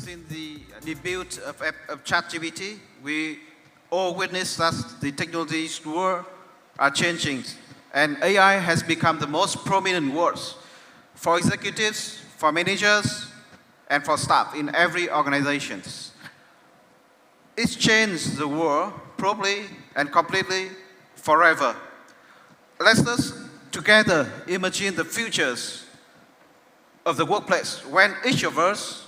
Since the debut of ChatGPT, we all witness that the technologies world are changing, and AI has become the most prominent word for executives, for managers, and for staff in every organization. It's changed the world probably and completely forever. Let us together imagine the futures of the workplace when each of us,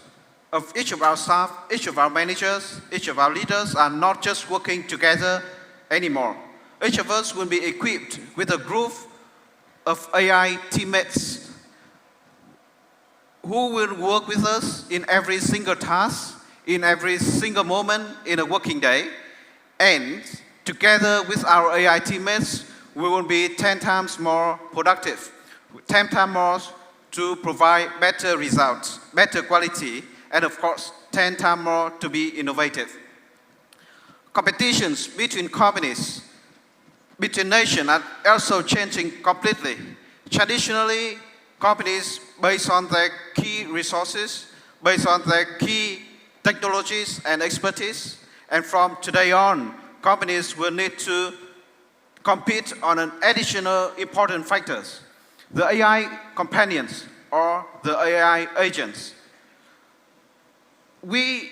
of each of our staff, each of our managers, each of our leaders are not just working together anymore. Each of us will be equipped with a group of AI teammates who will work with us in every single task, in every single moment in a working day. And together with our AI teammates, we will be 10 times more productive, 10 times more to provide better results, better quality, and of course, 10 times more to be innovative. Competitions between companies, between nations are also changing completely. Traditionally, companies based on their key resources, based on their key technologies and expertise, and from today on, companies will need to compete on an additional important factors, the AI companions or the AI agents. We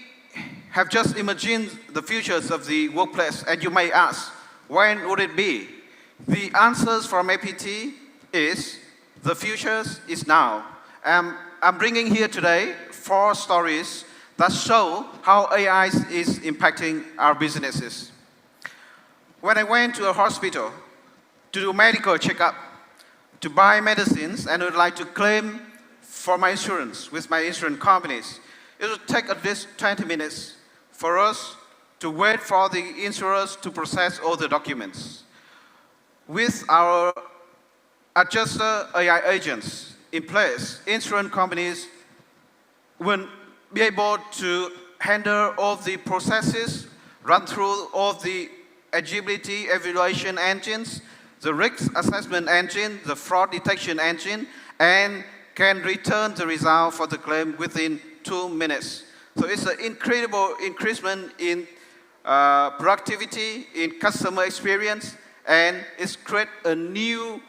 have just imagined the futures of the workplace, and you may ask, when would it be? The answers from FPT is, the futures is now. I'm bringing here today 4 stories that show how AI is impacting our businesses. When I went to a hospital to do medical checkup, to buy medicines, and would like to claim for my insurance with my insurance companies, it would take at least 20 minutes for us to wait for the insurers to process all the documents. With our adjuster AI agents in place, insurance companies will be able to handle all the processes, run through all the eligibility evaluation engines, the risk assessment engine, the fraud detection engine, and can return the result for the claim within 2 minutes. So it's an incredible increasement in productivity, in customer experience, and it's create a new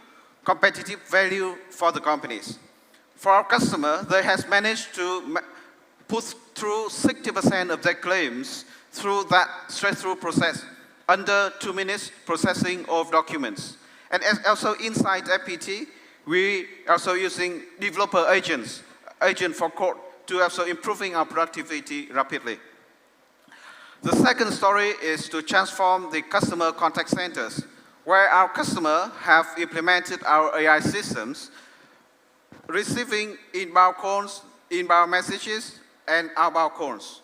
competitive value for the companies. For our customer, they has managed to put through 60% of their claims through that straight-through process, under 2 minutes processing of documents. And also inside FPT, we are also using developer agents, agent for code, to also improving our productivity rapidly. The second story is to transform the customer contact centers, where our customers have implemented our AI systems, receiving inbound calls, inbound messages, and outbound calls.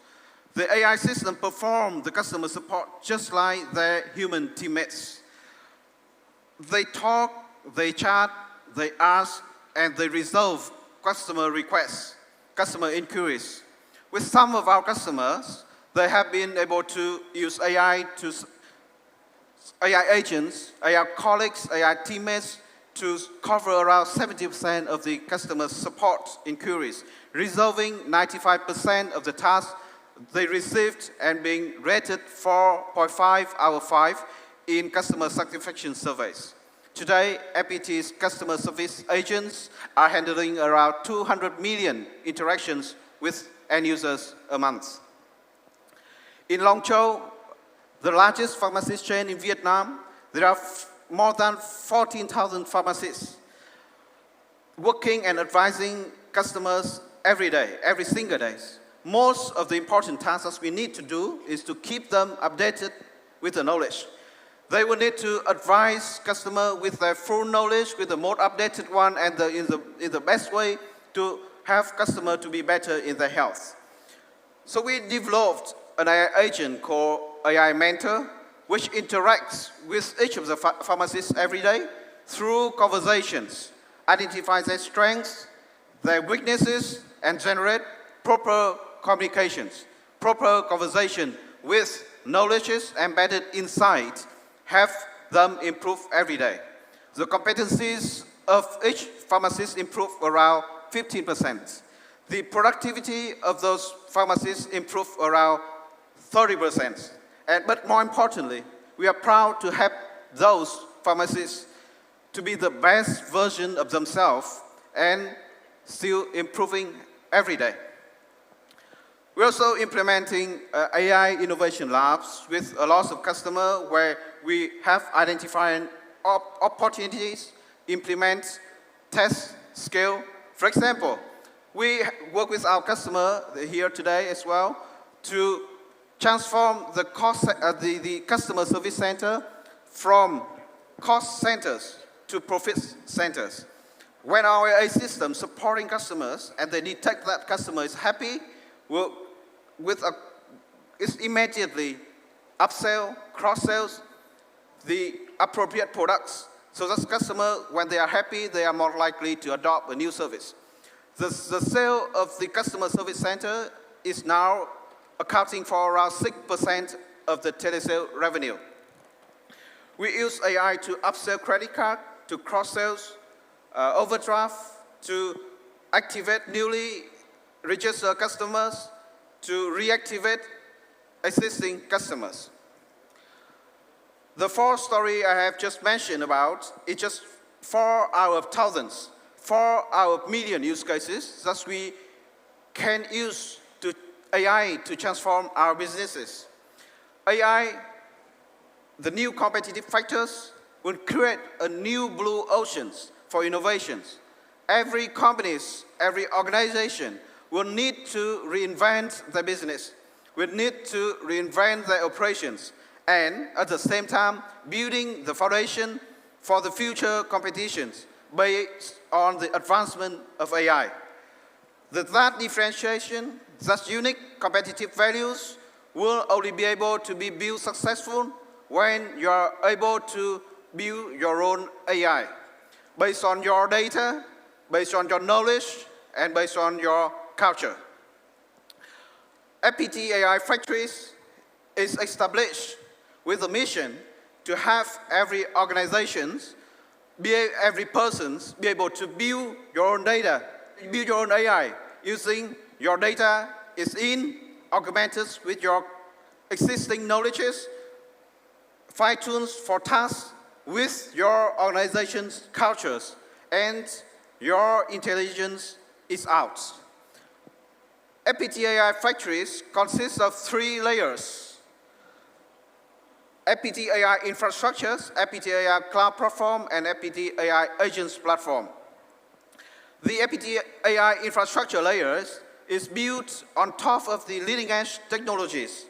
The AI system performs the customer support just like their human teammates. They talk, they chat, they ask, and they resolve customer requests, customer inquiries. With some of our customers, they have been able to use AI agents, AI colleagues, AI teammates to cover around 70% of the customer support inquiries, resolving 95% of the tasks they received and being rated 4.5 out of 5 in customer satisfaction surveys. Today, FPT's customer service agents are handling around 200 million interactions with end users a month. In Long Châu, the largest pharmacist chain in Vietnam, there are more than 14,000 pharmacists working and advising customers every day, every single day. Most of the important tasks we need to do is to keep them updated with the knowledge. They will need to advise customer with their full knowledge, with the most updated one, and in the best way to have customer to be better in their health. So we developed an AI agent called AI Mentor, which interacts with each of the pharmacists every day through conversations, identifies their strengths, their weaknesses, and generate proper communications, proper conversation with knowledges embedded inside, have them improve every day. The competencies of each pharmacist improve around 15%. The productivity of those pharmacists improved around 30%. But more importantly, we are proud to help those pharmacists to be the best version of themselves and still improving every day. We're also implementing AI innovation labs with a lot of customers where we have identified opportunities, implement, test, scale. For example, we work with our customer here today as well to transform the customer service center from cost centers to profit centers. When our AI system supporting customers and they detect that customer is happy, it's immediately upsell, cross-sells the appropriate products. So that customer, when they are happy, they are more likely to adopt a new service. The sale of the customer service center is now accounting for around 6% of the telesale revenue. We use AI to upsell credit card, to cross-sales, overdraft, to activate newly registered customers, to reactivate existing customers. The 4 story I have just mentioned about is just 4 out of thousands, 4 out of million use cases that we can use to AI to transform our businesses. AI, the new competitive factors, will create a new blue oceans for innovations. Every company, every organization will need to reinvent their business, will need to reinvent their operations, and at the same time, building the foundation for the future competitions based on the advancement of AI. That differentiation, that unique competitive values will only be able to be built successful when you are able to build your own AI based on your data, based on your knowledge, and based on your culture. FPT AI Factories is established with a mission to have every organization, every person be able to build your own data, build your own AI using your data is augmented with your existing knowledges, fine-tuned for tasks with your organization's cultures, and your intelligence is out. FPT AI Factories consists of 3 layers: FPT AI infrastructures, FPT AI cloud platform, and FPT AI agents platform. The FPT AI infrastructure layers is built on top of the leading-edge technologies,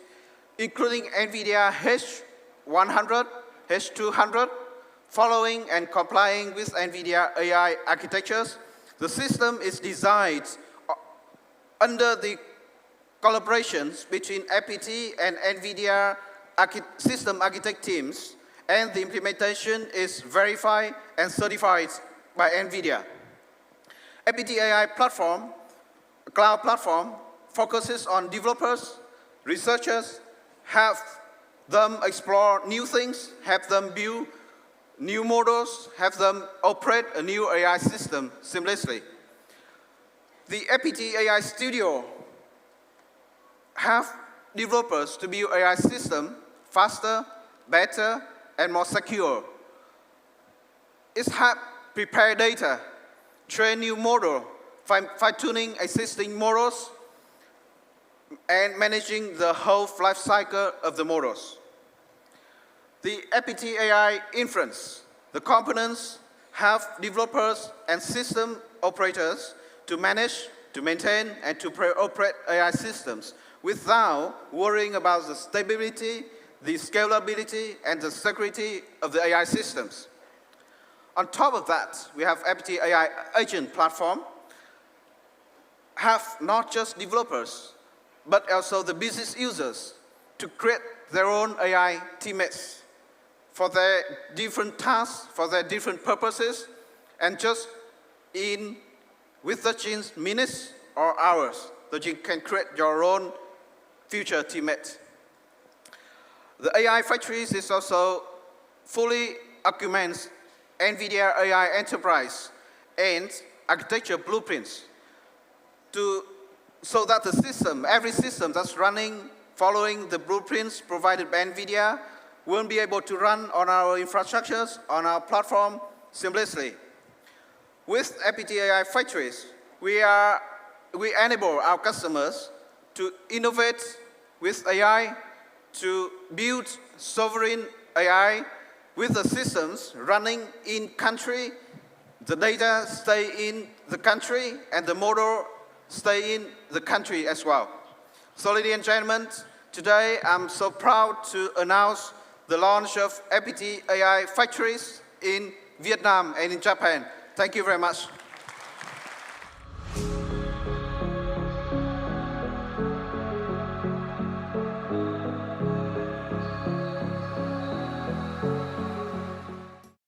including NVIDIA H100, H200, following and complying with NVIDIA AI architectures. The system is designed under the collaborations between FPT and NVIDIA system architect teams, and the implementation is verified and certified by NVIDIA. FPT AI platform, cloud platform, focuses on developers, researchers, have them explore new things, have them build new models, have them operate a new AI system seamlessly. The FPT AI Studio have developers to build AI system faster, better, and more secure. It's help prepare data, train new model, fine-tuning existing models, and managing the whole life cycle of the models. The FPT AI inference, the components have developers and system operators to manage, to maintain, and to operate AI systems without worrying about the stability, the scalability, and the security of the AI systems. On top of that, we have FPT AI agent platform, have not just developers, but also the business users to create their own AI teammates for their different tasks, for their different purposes, and just within minutes or hours, that you can create your own future teammate. The AI Factories is also fully augments NVIDIA AI Enterprise and architecture blueprints. so that the system, every system that's running, following the blueprints provided by NVIDIA, will be able to run on our infrastructures, on our platform seamlessly. With FPT AI Factories, we enable our customers to innovate with AI, to build sovereign AI with the systems running in country, the data stay in the country, and the model stay in the country as well. So ladies and gentlemen, today I'm so proud to announce the launch of FPT AI Factories in Vietnam and in Japan. Thank you very much.